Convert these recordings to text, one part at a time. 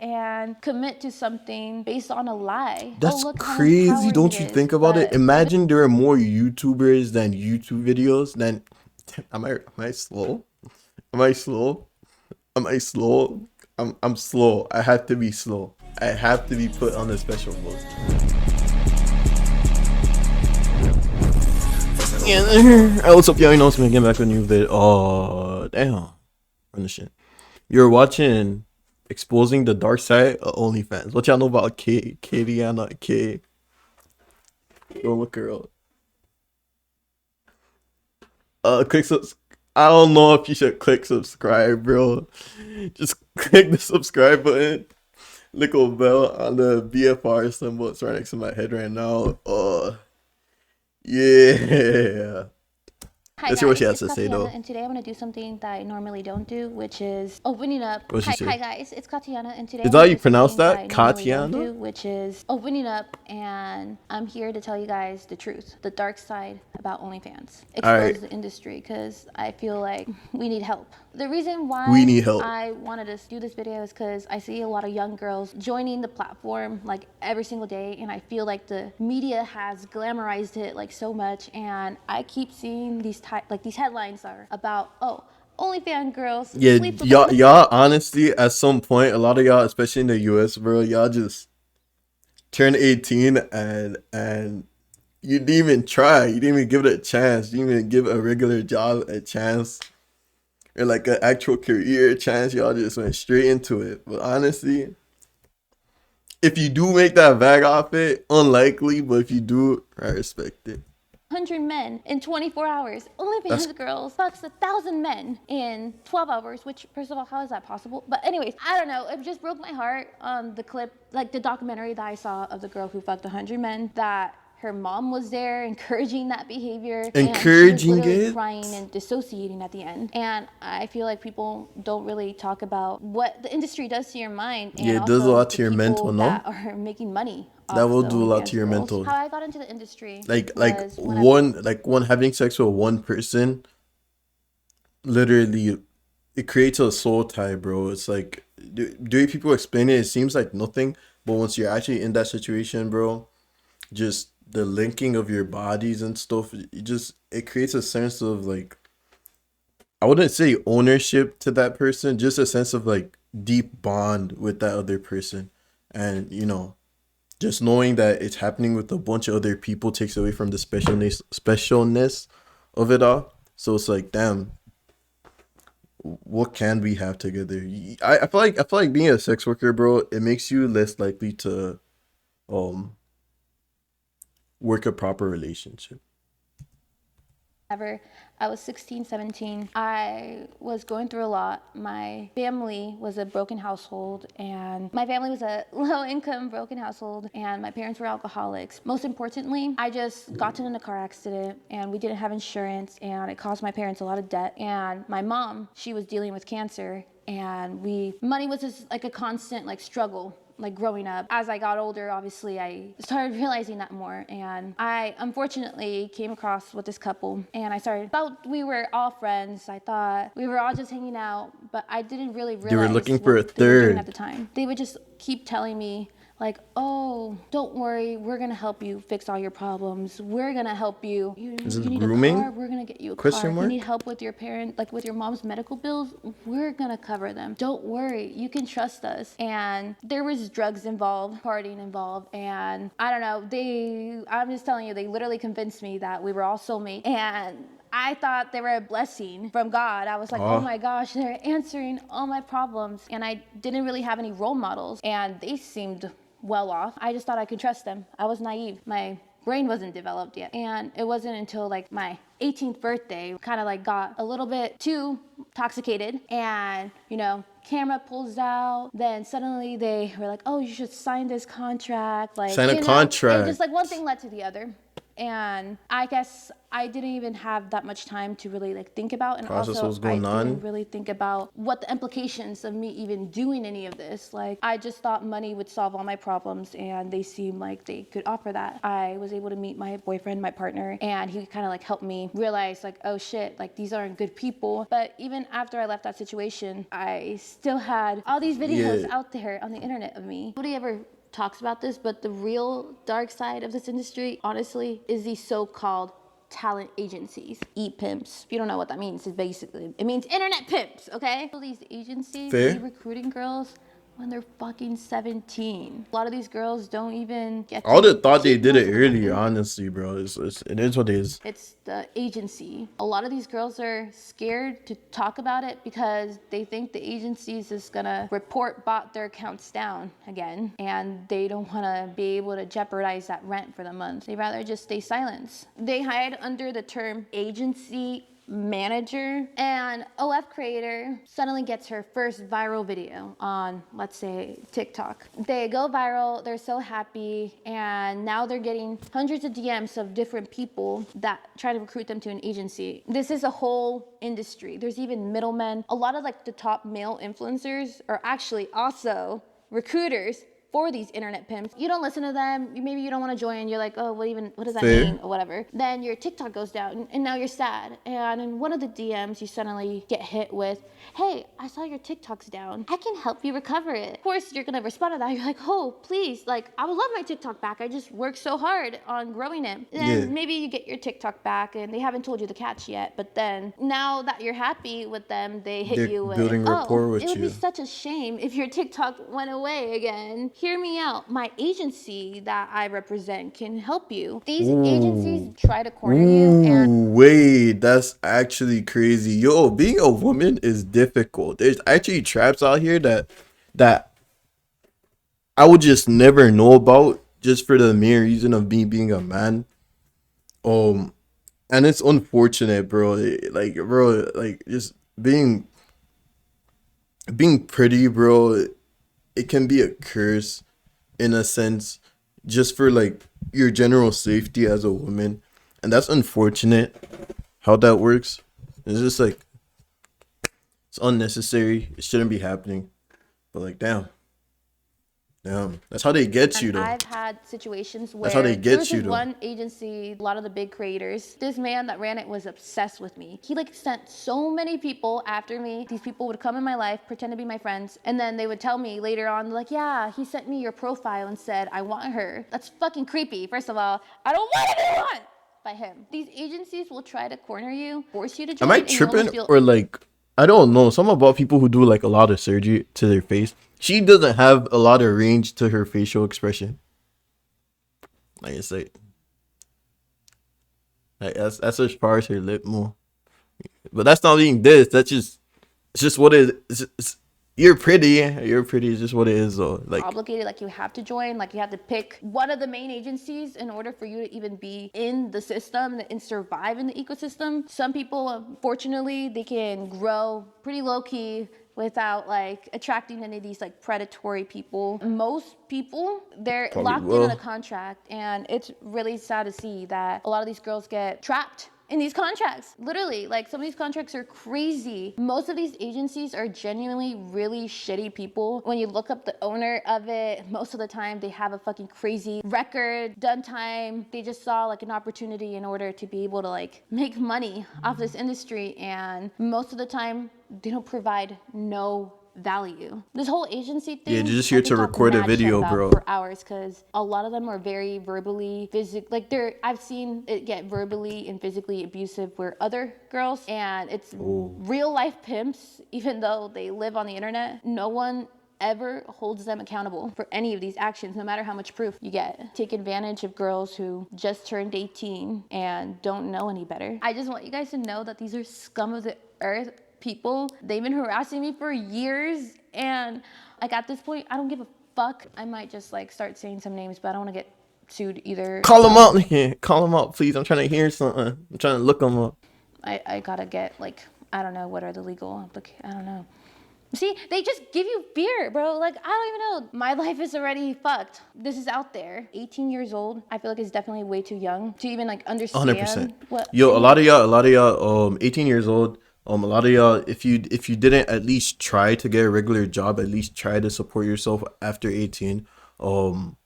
and commit to something based on a lie. That's Look how crazy, empowering don't it you is. think about it? But Imagine there are more YouTubers than YouTube videos than am I slow? Am I slow? Am I slow? I'm slow. I have to be slow. I have to be put on a special post. Yeah, what's up, y'all? You know, it's me again, back on new vid. Oh, damn. Run the shit. You're watching Exposing the Dark Side of Onlyfans. What y'all know about Katiana Kay? Go look her up. Click subs. I don't know if you should click subscribe, bro. Just click the subscribe button. Little bell on the BFR symbol. It's right next to my head right now. Yeah. hi Let's hear what guys, she has it's to say Katiana, though. and today I'm going to do something that I normally don't do, which is opening up. What'd she Hi say? guys, it's Katiana, and today Is I'm that how going to you do pronounce something that I that? normally don't Katiana? do, which is opening up, and I'm here to tell you guys the truth, the dark side about OnlyFans. Alright. Expose the industry, because I feel like we need help. The reason We why need help. I wanted to do this video is because I see a lot of young girls joining the platform like every single day, and I feel like the media has glamorized it like so much, and I keep seeing these these headlines are about, oh, OnlyFans girls Yeah, sleep with y'all honestly, at some point, a lot of y'all, especially in the US, bro, y'all just turn 18 and you didn't even try. You didn't even give it a chance. You didn't even give a regular job a chance. Or like an actual career chance. Y'all just went straight into it. But honestly, if you do make that bag off it, unlikely, but if you do, I respect it. 100 men in 24 hours. OnlyFans girls fucks 1,000 men in 12 hours, which, first of all, how is that possible? But anyways, I don't know. It just broke my heart on the clip, like the documentary that I saw of the girl who fucked 100 men, that her mom was there encouraging that behavior. And she was literally crying and dissociating at the end. And I feel like people don't really talk about what the industry does to your mind, and Yeah, it does a also lot the to your mental, people no? that are making money That off will the do a lot to OnlyFans your girls. mental. How I got into the industry Like was one having sex with one person, literally, it creates a soul tie, bro. It's like the way people explain it, it seems like nothing, but once you're actually in that situation, bro, just the linking of your bodies and stuff, it creates a sense of like, I wouldn't say ownership to that person, just a sense of like deep bond with that other person. And just knowing that it's happening with a bunch of other people takes away from the specialness of it all. So it's like, damn, what can we have together? I feel like being a sex worker, bro, it makes you less likely to work a proper relationship. Whenever I was 16, 17, I was going through a lot. My family was a broken household, and my family was a low-income broken household, and my parents were alcoholics. Most importantly, I just got in a car accident, and we didn't have insurance, and it caused my parents a lot of debt. And my mom, she was dealing with cancer, and money was just like a constant like struggle, like growing up. As I got older, obviously I started realizing that more, and I unfortunately came across with this couple, and we were all friends. I thought we were all just hanging out, but I didn't really realize They were looking for a what they were doing at third. the time. They would just keep telling me like, oh, don't worry, we're gonna help you fix all your problems. We're gonna help you. Is You this need a car, grooming? we're gonna get you a Question car. You mark? need help with your with your mom's medical bills, we're gonna cover them. Don't worry, you can trust us. And there was drugs involved, partying involved, and I don't know, I'm just telling you, they literally convinced me that we were all soulmates, and I thought they were a blessing from God. I was like, oh my gosh, they're answering all my problems. And I didn't really have any role models, and they seemed well off. I just thought I could trust them. I was naive. My brain wasn't developed yet. And it wasn't until like my 18th birthday, kind of like got a little bit too intoxicated, and camera pulls out. Then suddenly they were like, oh, you should sign this contract. Like, Sign a it contract. just like one thing led to the other. And I guess I didn't even have that much time to really like think about, and Process also what's I going didn't on. really think about what the implications of me even doing any of this. Like, I just thought money would solve all my problems, and they seemed like they could offer that. I was able to meet my boyfriend, my partner, and he kind of like helped me realize like, oh shit, like these aren't good people. But even after I left that situation, I still had all these videos out there on the internet of me. Nobody ever talks about this, but the real dark side of this industry, honestly, is these so-called talent agencies, e-pimps. If you don't know what that means, it means internet pimps, okay? So these agencies, they Fair. recruiting girls when they're fucking 17. A lot of these girls don't even get I would to have thought they keep did most it of the earlier, money. honestly, bro. It is what it is. It's the agency. A lot of these girls are scared to talk about it because they think the agencies is gonna report bot their accounts down again, and they don't wanna be able to jeopardize that rent for the month. They rather just stay silent. They hide under the term agency manager, and OF creator suddenly gets her first viral video on, let's say, TikTok. They go viral, they're so happy, and now they're getting hundreds of DMs of different people that try to recruit them to an agency. This is a whole industry. There's even middlemen. A lot of like the top male influencers are actually also recruiters for these internet pimps. You don't listen to them, maybe you don't want to join, you're like, oh, what does that mean, or whatever. Then your TikTok goes down, and now you're sad. And in one of the DMs, you suddenly get hit with, hey, I saw your TikTok's down, I can help you recover it. Of course, you're gonna respond to that, you're like, oh, please, like, I would love my TikTok back, I just worked so hard on growing it. And maybe you get your TikTok back, and they haven't told you the catch yet, but then, now that you're happy with them, they hit They're you with, building rapport oh, with it would be you. such a shame if your TikTok went away again. Hear me out. My agency that I represent can help you. These agencies try to corner you, and Wait, that's actually crazy. Yo, being a woman is difficult. There's actually traps out here that I would just never know about just for the mere reason of me being a man. Um, and it's unfortunate, bro. Like, bro, like just being pretty, bro. It can be a curse in a sense, just for like your general safety as a woman, and that's unfortunate how that works. It's just like it's unnecessary. It shouldn't be happening. But like, damn, that's how they get you though. I've had situations That's how they where there was get you this though. one agency, a lot of the big creators, this man that ran it was obsessed with me. He like sent so many people after me. These people would come in my life, pretend to be my friends, and then they would tell me later on, like, yeah, he sent me your profile and said, I want her. That's fucking creepy. First of all, I don't want anyone by him. These agencies will try to corner you, force you to Am join, I and you almost tripping feel, or like I don't know? Some about people who do like a lot of surgery to their face. She doesn't have a lot of range to her facial expression. Like it's like that's as far as her lip more. But that's not being this. That's just it's just what it is. You're pretty. You're pretty. It's just what it is though. Like obligated, like you have to join, like you have to pick one of the main agencies in order for you to even be in the system and survive in the ecosystem. Some people, unfortunately, they can grow pretty low key without like attracting any of these like predatory people. Most people, they're probably locked in on a will. contract, and it's really sad to see that a lot of these girls get trapped in these contracts. Literally, like some of these contracts are crazy. Most of these agencies are genuinely really shitty people. When you look up the owner of it, most of the time they have a fucking crazy record, done time. They just saw like an opportunity in order to be able to like make money off this industry, and most of the time they don't provide no value. This whole agency Yeah, thing, you're just I here could to talk record a mad shit video, about bro. for hours, because a lot of them are very verbally, like I've seen it get verbally and physically abusive where other girls, and it's real life pimps, even though they live on the internet. No one ever holds them accountable for any of these actions, no matter how much proof you get. Take advantage of girls who just turned 18 and don't know any better. I just want you guys to know that these are scum of the earth people. They've been harassing me for years, and like at this point, I don't give a fuck. I might just like start saying some names, but I don't want to get sued either. Call him out. Call him out, please. I'm trying to hear something. I'm trying to look him up. I gotta get like, I don't know what are the legal I don't know. See, they just give you fear, bro. Like, I don't even know. My life is already fucked. This is out there. 18 years old, I feel like it's definitely way too young to even like 100%. understand what Yo, any of this. a lot of y'all, 18 years old, a lot of y'all, if you didn't at least try to get a regular job, at least try to support yourself after 18, um,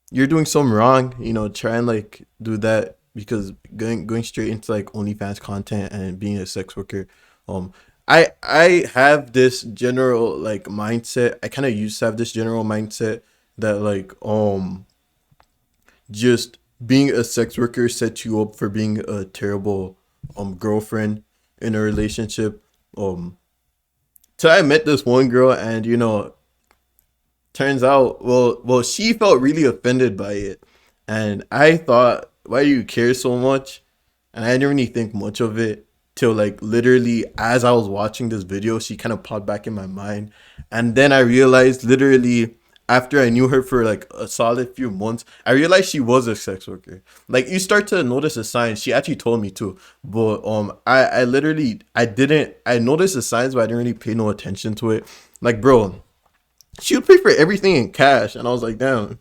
you're doing something wrong. You know, try and like do that, because going straight into like OnlyFans content and being a sex worker, um, I have this general like mindset. I kind of used to have this general mindset that like just being a sex worker sets you up for being a terrible girlfriend in a relationship. Um, so I met this one girl, and you know, turns out, she felt really offended by it, and I thought, why do you care so much? And I didn't really think much of it till like literally as I was watching this video, she kind of popped back in my mind, and then I realized literally after I knew her for like a solid few months, I realized she was a sex worker. Like you start to notice the signs. She actually told me too, but I literally I noticed the signs, but I didn't really pay no attention to it. Like bro, she would pay for everything in cash, and I was like, damn,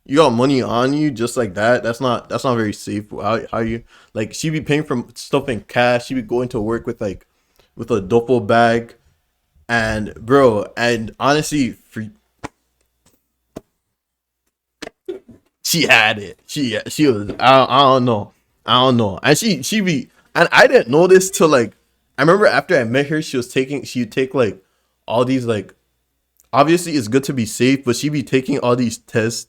you got money on you just like that? That's not very safe. How you like? She be paying for stuff in cash. She be going to work with like with a duffel bag, and bro, and honestly, for she had it. She was I don't know, and she be, and I didn't know this till like I remember after I met her, she would take like all these like, obviously it's good to be safe, but she be taking all these tests,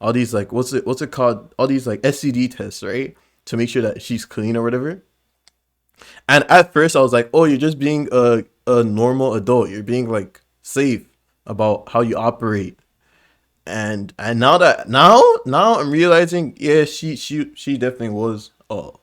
all these like what's it called, all these like STD tests, right, to make sure that she's clean or whatever. And at first I was like, oh, you're just being a normal adult, you're being like safe about how you operate. And now I'm realizing, yeah, she definitely was, oh,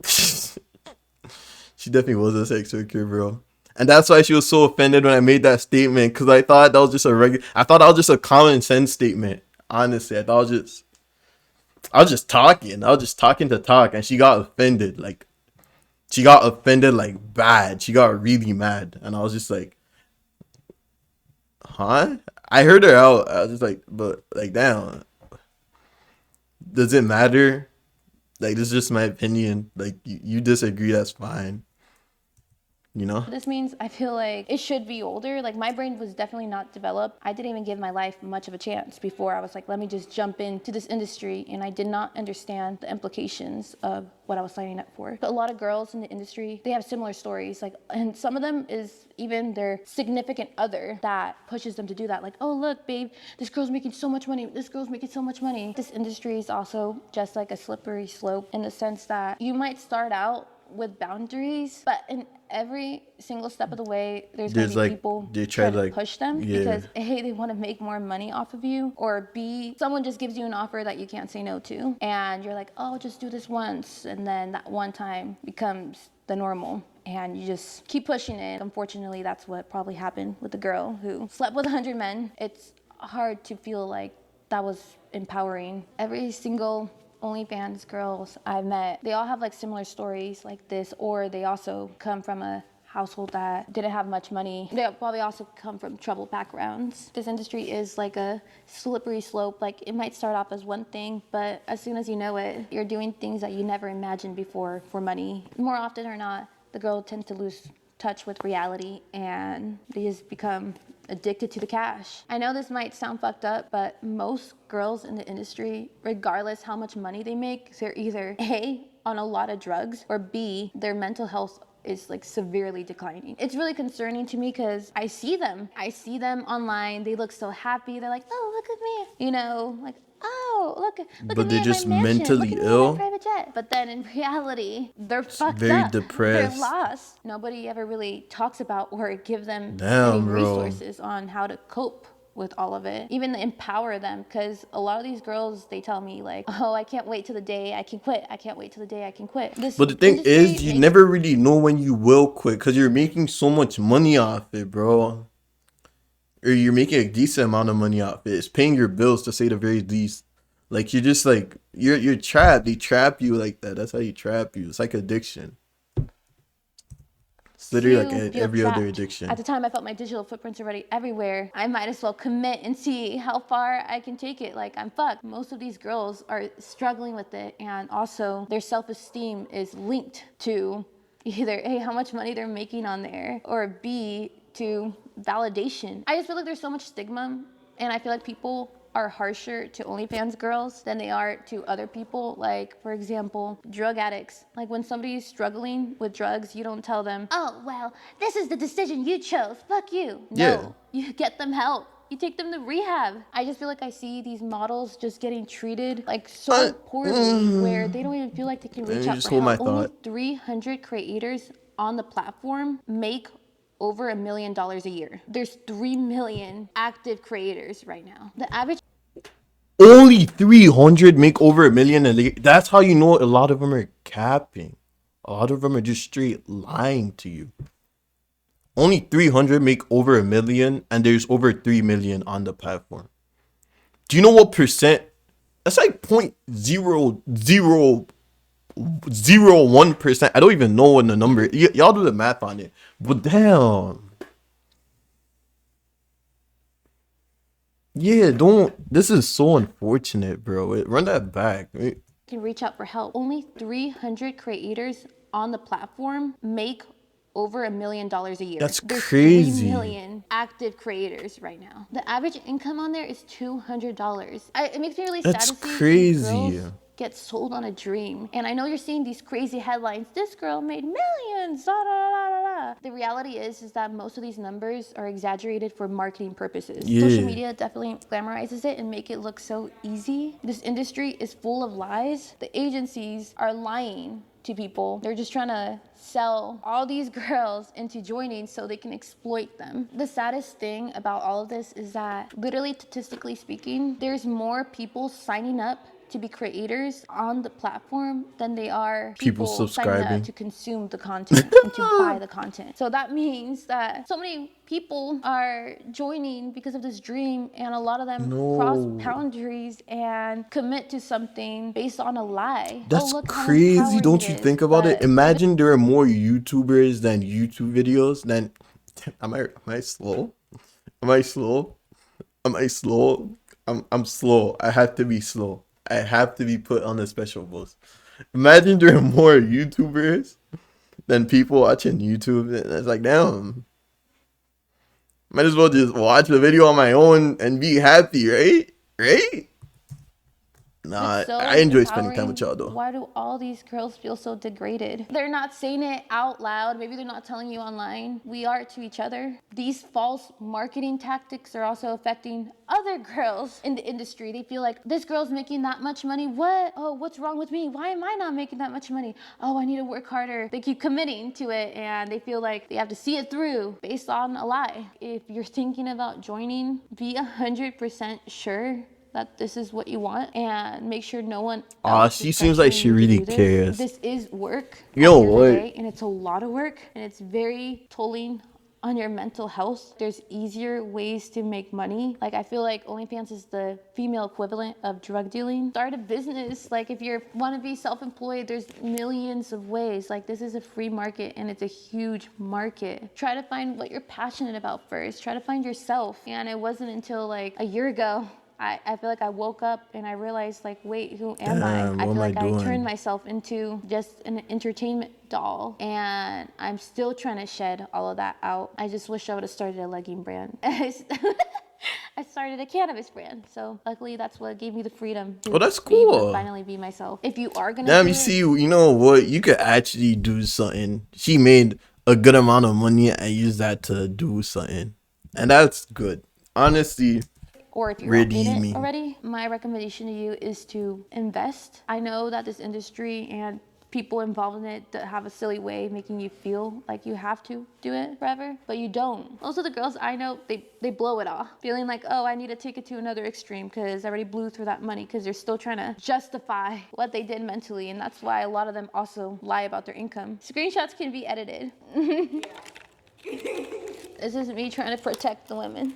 she definitely was a sex worker, bro. And that's why she was so offended when I made that statement, because I thought that was just I thought that was just a common sense statement. Honestly, I was just talking. I was just talking to talk, and she got offended. Like she got offended like bad. She got really mad, and I was just like, huh? I heard her out. I was just like, but like, damn, does it matter? Like, this is just my opinion. Like, you disagree, that's fine. You know? This means I feel like it should be older. Like my brain was definitely not developed. I didn't even give my life much of a chance before I was like, let me just jump into this industry. And I did not understand the implications of what I was signing up for. But a lot of girls in the industry, they have similar stories. Like, and some of them is even their significant other that pushes them to do that. Like, oh, look, babe, this girl's making so much money. This girl's making so much money. This industry is also just like a slippery slope in the sense that you might start out with boundaries, but in every single step of the way, there's going There's to be like, people they try trying to to like, push them yeah. because A, they want to make more money off of you, or B, someone just gives you an offer that you can't say no to, and you're like, oh, just do this once, and then that one time becomes the normal, and you just keep pushing it. Unfortunately, that's what probably happened with the girl who slept with 100 men. It's hard to feel like that was empowering. Every single OnlyFans girls I've met, they all have like similar stories like this, or they also come from a household that didn't have much money. They probably also come from troubled backgrounds. This industry is like a slippery slope. Like it might start off as one thing, but as soon as you know it, you're doing things that you never imagined before for money. More often or not, the girl tends to lose touch with reality and they just become addicted to the cash. I know this might sound fucked up, but most girls in the industry, regardless how much money they make, they're either A, on a lot of drugs, or B, their mental health is like severely declining. It's really concerning to me because I see them online. They look so happy. They're like, oh, look at me. You know, like, oh, look at But me they're in my just mansion. Look mentally at me in my ill, private jet. But then in reality, they're fucked very up. They're depressed. lost. Nobody ever really talks about or give them any Damn, bro. resources on how to cope with all of it, even empower them, because a lot of these girls, they tell me like, oh, I can't wait till the day I can quit. I can't wait till the day I can quit. This But the thing industry is, you makes never really know when you will quit, because you're making so much money off it, bro. Or you're making a decent amount of money off it. It's paying your bills, to say the very least. Like you're just like, you're trapped. They trap you like that. That's how you trap you. It's like addiction. It's literally like to feel every other trapped. addiction. At the time, I felt my digital footprints already everywhere. I might as well commit and see how far I can take it. Like, I'm fucked. Most of these girls are struggling with it, and also their self-esteem is linked to either A, how much money they're making on there, or B, to validation. I just feel like there's so much stigma, and I feel like people are harsher to OnlyFans girls than they are to other people. Like, for example, drug addicts. Like, when somebody's struggling with drugs, you don't tell them, oh, well, this is the decision you chose, fuck you. Yeah. No, you get them help. You take them to rehab. I just feel like I see these models just getting treated like so poorly where they don't even feel like they can reach me out just for hold my help. Only thought. 300 creators on the platform make over $1 million a year. There's 3 million active creators right now. The average Only 300 make over $1 million a year. That's how you know a lot of them are capping. A lot of them are just straight lying to you. Only 300 make over $1 million, and there's over 3 million on the platform. Do you know what percent? That's like 0.0001%. I don't even know what the number. Y'all do the math on it. But damn. Yeah, don't. This is so unfortunate, bro. Run that back. can reach out for help. Only 300 creators on the platform make over $1 million a year. That's There's crazy. 3 million active creators right now. The average income on there is $200. It makes me really sad That's to see crazy. these girls get sold on a dream. And I know you're seeing these crazy headlines. This girl made millions. Da, da, da, da, da. The reality is that most of these numbers are exaggerated for marketing purposes. Yeah. Social media definitely glamorizes it and make it look so easy. This industry is full of lies. The agencies are lying to people. They're just trying to sell all these girls into joining so they can exploit them. The saddest thing about all of this is that literally statistically speaking, there's more people signing up to be creators on the platform than they are People signing subscribing. up to consume the content and to buy the content. So that means that so many people are joining because of this dream, and a lot of them cross boundaries and commit to something based on a lie. That's look how crazy. empowering Don't you it is, think about it? but Imagine there are more YouTubers than YouTube videos. Then am I slow? Am I slow? Am I slow? I'm slow. I have to be slow. I have to be put on the special bus. Imagine there are more YouTubers than people watching YouTube. It's like, damn. Might as well just watch the video on my own and be happy, right? Right? Nah, it's so I enjoy spending time empowering. with y'all though. Why do all these girls feel so degraded? They're not saying it out loud. Maybe they're not telling you online. We are to each other. These false marketing tactics are also affecting other girls in the industry. They feel like this girl's making that much money. What? Oh, what's wrong with me? Why am I not making that much money? Oh, I need to work harder. They keep committing to it and they feel like they have to see it through based on a lie. If you're thinking about joining, be 100% sure that this is what you want, and make sure no one else She is seems like pressuring she you to really do this. cares. This is work You know at the end of the what? day, and it's a lot of work, and it's very tolling on your mental health. There's easier ways to make money. Like, I feel like OnlyFans is the female equivalent of drug dealing. Start a business. Like, if you want to be self-employed, there's millions of ways. Like, this is a free market and it's a huge market. Try to find what you're passionate about first. Try to find yourself. And it wasn't until like a year ago I feel like I woke up and I realized, like, wait, who am I? Damn, I what feel am I like I doing? turned myself into just an entertainment doll, and I'm still trying to shed all of that out. I just wish I would have started a legging brand. I started a cannabis brand, so luckily that's what gave me the freedom to that's be able to cool. finally be myself. If you are gonna Damn, do you it, see, you know what? You could actually do something. She made a good amount of money and use that to do something, and that's good. Honestly, or if you're in it redeeming. already, my recommendation to you is to invest. I know that this industry and people involved in it that have a silly way making you feel like you have to do it forever, but you don't. Most of the girls I know, they blow it off, feeling like, oh, I need to take it to another extreme because I already blew through that money, because they're still trying to justify what they did mentally, and that's why a lot of them also lie about their income. Screenshots can be edited. This is me trying to protect the women.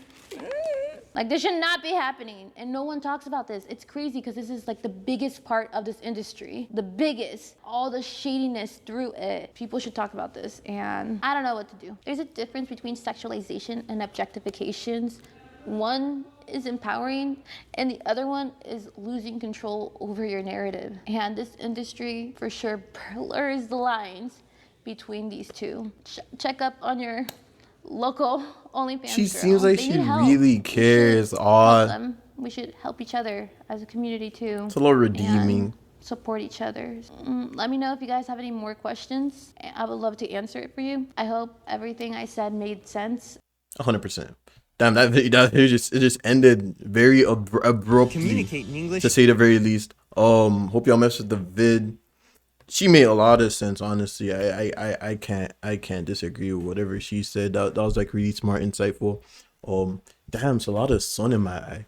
Like, this should not be happening, and no one talks about this. It's crazy because this is like the biggest part of this industry, the biggest. All the shadiness through it. People should talk about this, and I don't know what to do. There's a difference between sexualization and objectifications. One is empowering, and the other one is losing control over your narrative. And this industry for sure blurs the lines between these two. Check up on your local OnlyFans She girl. seems like They she need help. really cares. Help them. We should help each other as a community too. It's a little redeeming. And support each other. Let me know if you guys have any more questions. I would love to answer it for you. I hope everything I said made sense. 100%. Damn, that video just ended very abruptly. Communicate in English. To say the very least. Hope y'all messed with the vid. She made a lot of sense, honestly. I can't disagree with whatever she said. That was like really smart, insightful. Damn, it's a lot of sun in my eye.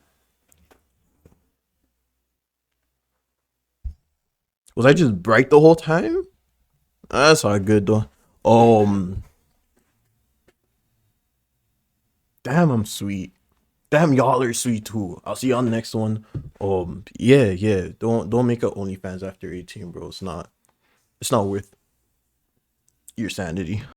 Was I just bright the whole time? That's all good though. Damn, I'm sweet. Damn, y'all are sweet too. I'll see you on the next one. Yeah. Don't make a OnlyFans after 18, bro. It's not worth your sanity.